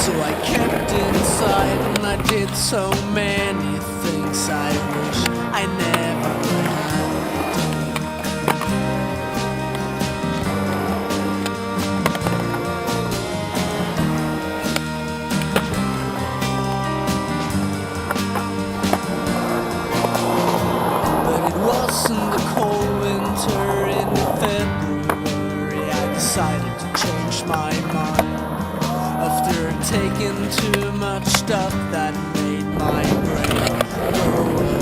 So I kept inside and I did so many things I wish I never had. But it wasn't the cold winter in February I decided to change my mind. After taking too much stuff that made my brain go away.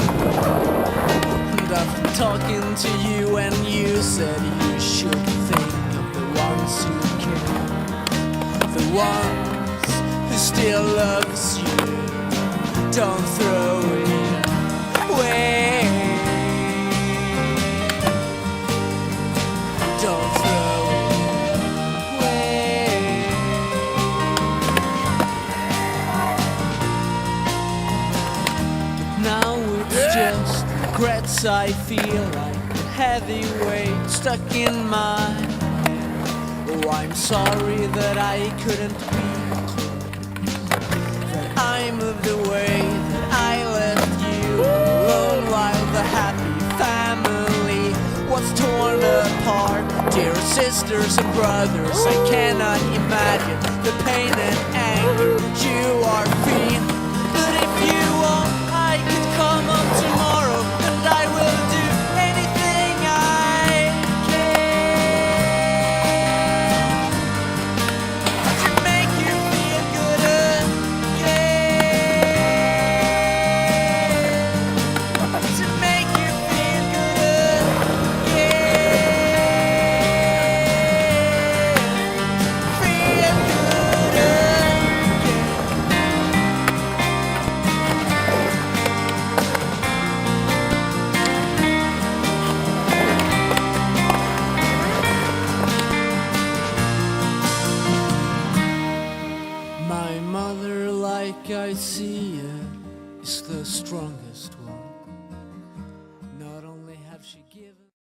And after talking to you and you said you should think of the ones who care, the ones who still loves you. Don't throw it away. Don't throw it away. Now it's just regrets. I feel like a heavy weight stuck in my head. Oh, I'm sorry that I couldn't be close, that I moved away, that I left you alone while the happy family was torn apart. Dear sisters and brothers, I cannot imagine the pain and anger you are feeling. But if you want, I could come home tomorrow, and I will do anything I can to make you feel good again. To make you feel good again. Feel good again. My mother, like I see it, is the strongest one.